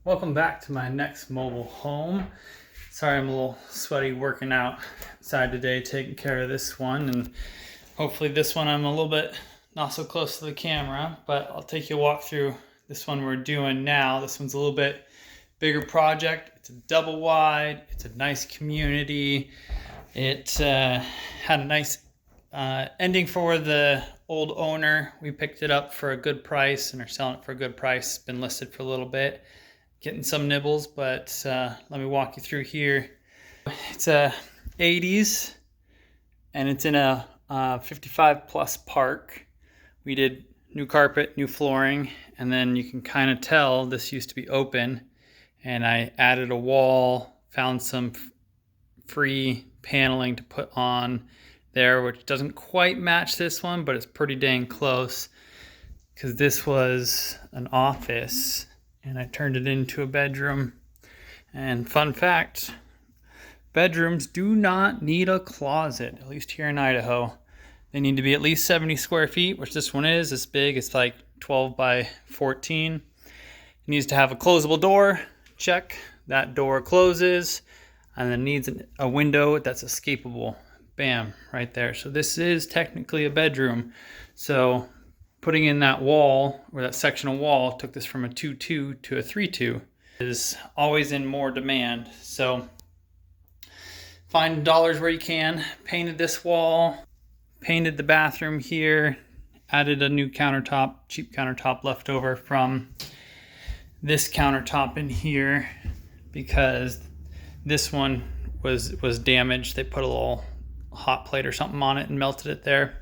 Welcome back to my next mobile home. Sorry I'm a little sweaty working out outside today, taking care of this one, and hopefully this one I'm a little bit not so close to the camera, but I'll take you a walk through this one we're doing now. This one's a little bit bigger project. It's a double wide, it's a nice community. It had a nice ending for the old owner. We picked it up for a good price and are selling it for a good price. It's been listed for a little bit. Getting some nibbles, but let me walk you through here. It's a 80s and it's in a 55 plus park. We did new carpet, new flooring, and then you can kind of tell this used to be open, and I added a wall, found some free paneling to put on there, which doesn't quite match this one, but it's pretty dang close because this was an office and I turned it into a bedroom. And fun fact, bedrooms do not need a closet, at least here in Idaho. They need to be at least 70 square feet, which this one is. It's big, it's like 12 by 14. It needs to have a closable door, check. That door closes, and then needs a window that's escapable. Bam, right there. So this is technically a bedroom. So putting in that wall, or that section of wall, took this from a 2-2 to a 3-2. Is always in more demand. So find dollars where you can. Painted this wall, painted the bathroom here, added a new countertop, cheap countertop left over from this countertop in here because this one was damaged. They put a little hot plate or something on it and melted it there.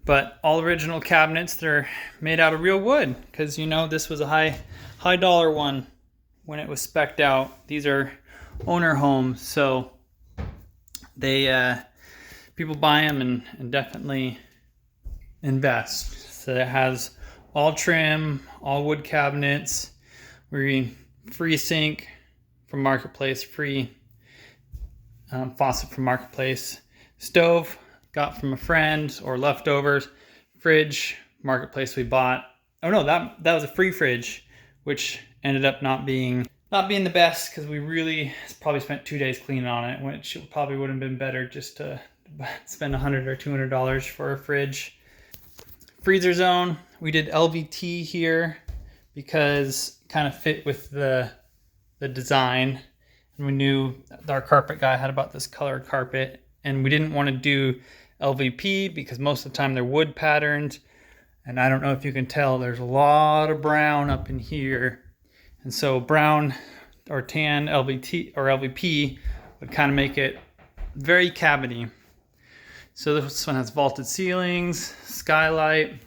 But all original cabinets, they're made out of real wood because, you know, this was a high dollar one when it was spec'd out. These are owner homes, so they people buy them and definitely invest. So it has all trim, all wood cabinets, free sink from Marketplace, free faucet from Marketplace, stove got from a friend or leftovers, fridge, Marketplace we bought. Oh no, that was a free fridge, which ended up not being the best because we really probably spent 2 days cleaning on it, which probably would have been better just to spend $100 or $200 for a fridge. Freezer zone, we did LVT here because it kind of fit with the design, and we knew our carpet guy had about this colored carpet, and we didn't want to do LVP because most of the time they're wood patterned, and I don't know if you can tell, there's a lot of brown up in here, and so brown or tan LVT or LVP would kind of make it very cavity. So this one has vaulted ceilings, skylight.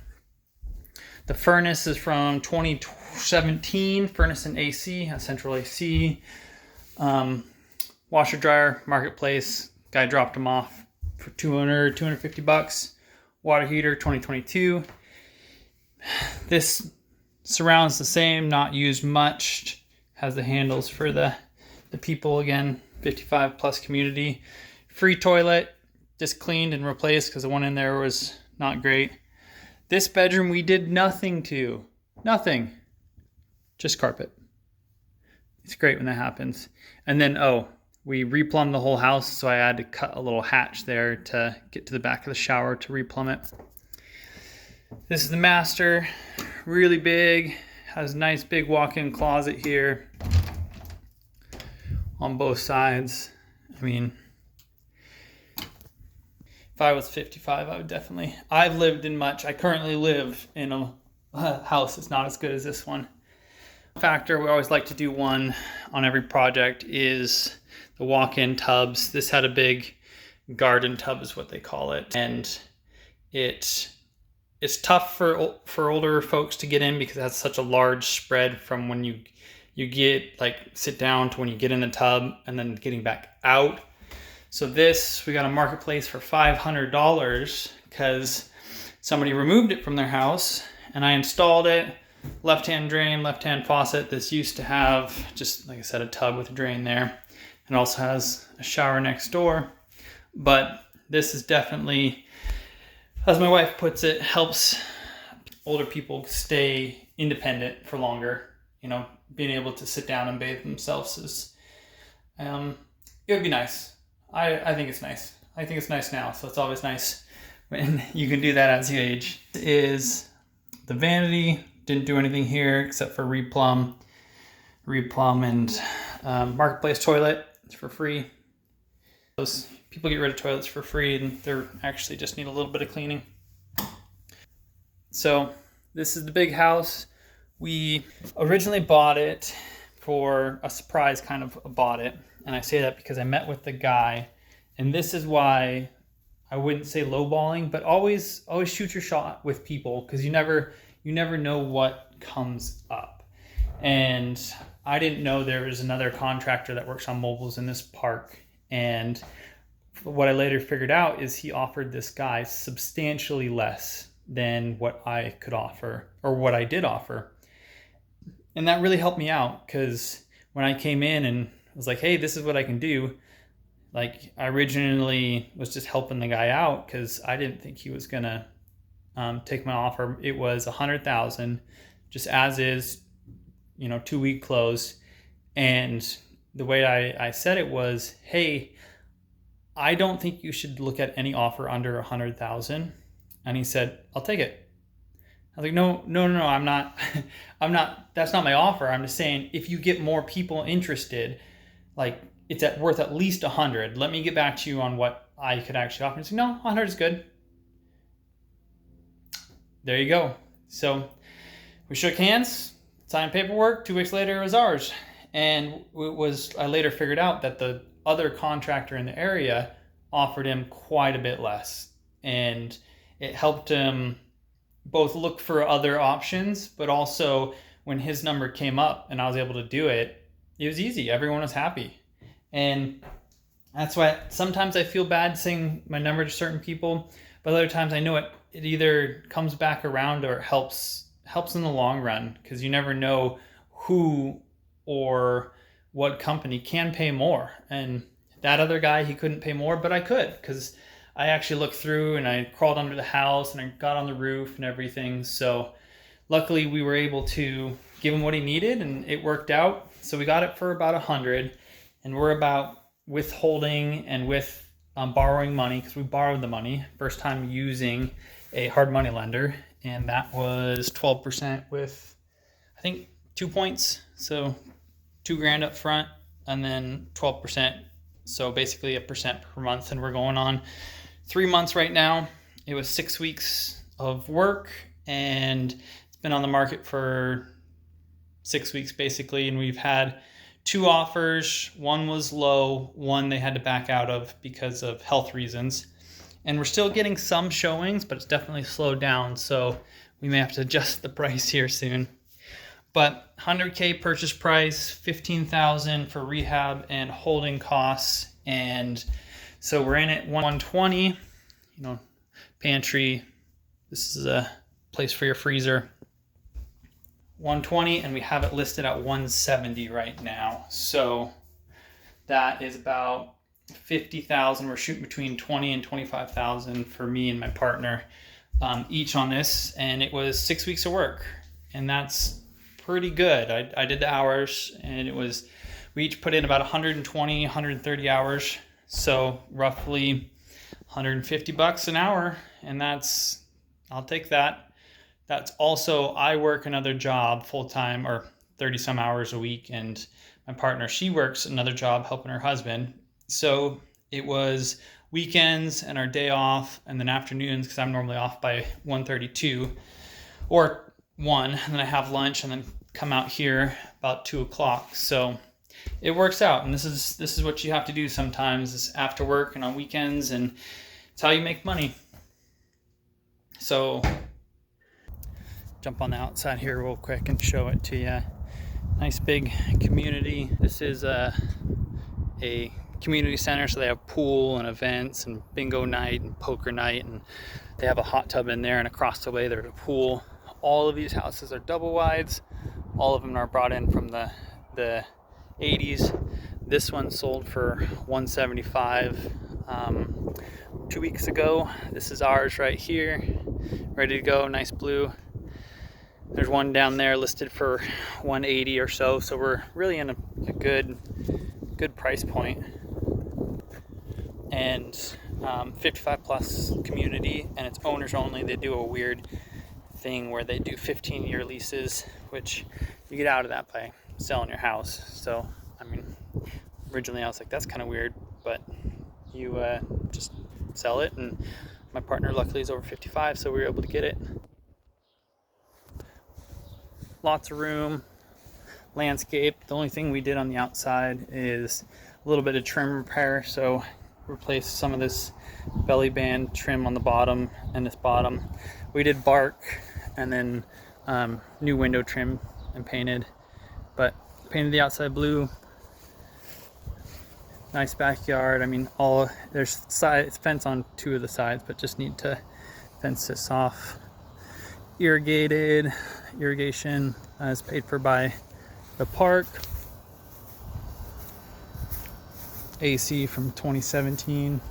The furnace is from 2017, furnace and AC, has central AC. Washer dryer, Marketplace, guy dropped them off for $250. Water heater, 2022. This surrounds the same, not used much. Has the handles for the people, again, 55 plus community. Free toilet, just cleaned and replaced because the one in there was not great. This bedroom we did nothing to. Nothing. Just carpet. It's great when that happens. And then, we replumbed the whole house, so I had to cut a little hatch there to get to the back of the shower to replumb it. This is the master, really big, has a nice big walk-in closet here on both sides. I mean, if I was 55, I would definitely, I've lived in much. I currently live in a house that's not as good as this one. Factor we always like to do one on every project is the walk-in tubs. This had a big garden tub is what they call it, and it's tough for older folks to get in because it has such a large spread from when you get like sit down to when you get in the tub and then getting back out. So this we got a Marketplace for $500 because somebody removed it from their house and I installed it. Left-hand drain, left-hand faucet. This used to have just, like I said, a tub with a drain there. It also has a shower next door. But this is definitely, as my wife puts it, helps older people stay independent for longer being able to sit down and bathe themselves is, it would be nice. I think it's nice. I think it's nice now, so it's always nice when you can do that as you age. This is the vanity. Didn't do anything here except for replumb and marketplace toilet. It's for free. Those people get rid of toilets for free, and they're actually just need a little bit of cleaning. So this is the big house. We originally bought it for a surprise, kind of bought it. And I say that because I met with the guy, and this is why I wouldn't say lowballing, but always shoot your shot with people, because you never know what comes up. And I didn't know there was another contractor that works on mobiles in this park. And what I later figured out is he offered this guy substantially less than what I could offer, or what I did offer. And that really helped me out, because when I came in and was like, hey, this is what I can do. Like, I originally was just helping the guy out because I didn't think he was gonna take my offer. It was $100,000, just as is, 2-week close. And the way I said it was, hey, I don't think you should look at any offer under $100,000. And he said, I'll take it. I was like, no, I'm not, that's not my offer. I'm just saying, if you get more people interested, like, it's worth at least 100. Let me get back to you on what I could actually offer. He's like, no, 100 is good. There you go. So we shook hands, signed paperwork. 2 weeks later, it was ours. And I later figured out that the other contractor in the area offered him quite a bit less. And it helped him both look for other options, but also when his number came up and I was able to do it, it was easy. Everyone was happy. And that's why sometimes I feel bad saying my number to certain people, but other times I know it either comes back around or it helps in the long run, because you never know who or what company can pay more. And that other guy, he couldn't pay more, but I could, because I actually looked through and I crawled under the house and I got on the roof and everything. So luckily we were able to give him what he needed, and it worked out. So we got it for about 100, and we're about withholding and with borrowing money, because we borrowed the money first time using a hard money lender, and that was 12% with, I think, 2 points. So $2,000 up front and then 12%. So basically 1% per month, and we're going on 3 months right now. It was 6 weeks of work, and it's been on the market for 6 weeks basically, and we've had 2 offers. One was low, one they had to back out of because of health reasons. And we're still getting some showings, but it's definitely slowed down, so we may have to adjust the price here soon. But $100K purchase price, $15,000 for rehab and holding costs. And so we're in at $120, pantry. This is a place for your freezer. $120, and we have it listed at $170 right now. So that is about $50,000. We're shooting between $20,000 and $25,000 for me and my partner each on this. And it was 6 weeks of work, and that's pretty good. I did the hours, and we each put in about 120, 130 hours. So roughly $150 an hour, and I'll take that. That's also, I work another job full-time, or 30 some hours a week, and my partner, she works another job helping her husband. So it was weekends and our day off, and then afternoons, because I'm normally off by 1:32 or 1, and then I have lunch and then come out here about 2 o'clock. So it works out, and this is what you have to do sometimes, is after work and on weekends, and it's how you make money. So jump on the outside here real quick and show it to you. Nice big community. This is a community center, so they have pool and events and bingo night and poker night, and they have a hot tub in there, and across the way there's a pool. All of these houses are double wides. All of them are brought in from the 80s. This one sold for $175 2 weeks ago. This is ours right here, ready to go, nice blue. There's one down there listed for 180 or so, so we're really in a good price point. And 55 plus community, and it's owners only. They do a weird thing where they do 15-year leases, which you get out of that by selling your house. So I mean, originally I was like, that's kind of weird, but you just sell it, and my partner luckily is over 55, so we were able to get it. Lots of room, landscape. The only thing we did on the outside is a little bit of trim repair, so replace some of this belly band trim on the bottom and this bottom. We did bark and then new window trim and painted the outside blue. Nice backyard. I mean, there's fence on 2 of the sides, but just need to fence this off. Irrigation is paid for by the park. AC from 2017.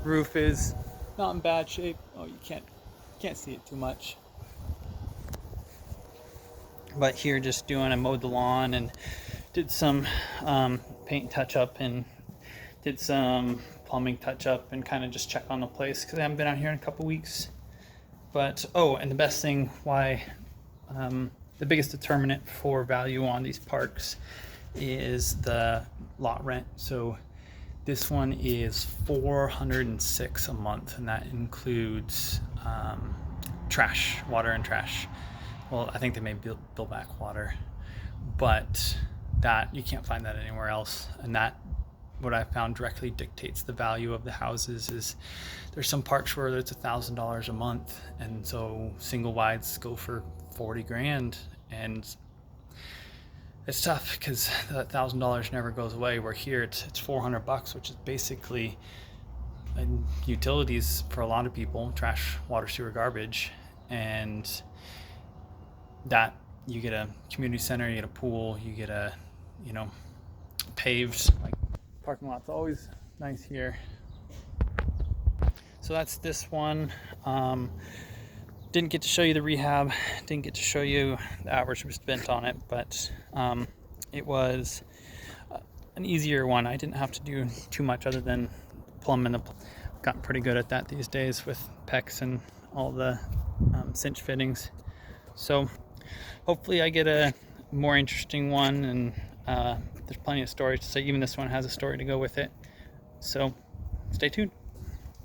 Roof is not in bad shape. Oh, you can't see it too much. But here, just I mowed the lawn and did some paint touch up and did some plumbing touch up and kind of just check on the place because I haven't been out here in a couple weeks. But and the best thing, the biggest determinant for value on these parks is the lot rent. So this one is $406 a month, and that includes trash, water and trash. Well, I think they may bill back water, but that you can't find that anywhere else. And that, what I found, directly dictates the value of the houses. Is there's some parks where it's $1,000 a month, and so single wides go for 40 grand, and it's tough because that $1,000 never goes away. Where here it's $400, which is basically utilities for a lot of people: trash, water, sewer, garbage. And that, you get a community center, you get a pool, you get a paved parking lot's always nice here. So that's this one. Didn't get to show you the rehab, didn't get to show you the hours we spent on it, but it was an easier one. I didn't have to do too much other than plumbing. I've gotten pretty good at that these days with PEX and all the cinch fittings. So hopefully I get a more interesting one, and there's plenty of stories to say. Even this one has a story to go with it. So stay tuned.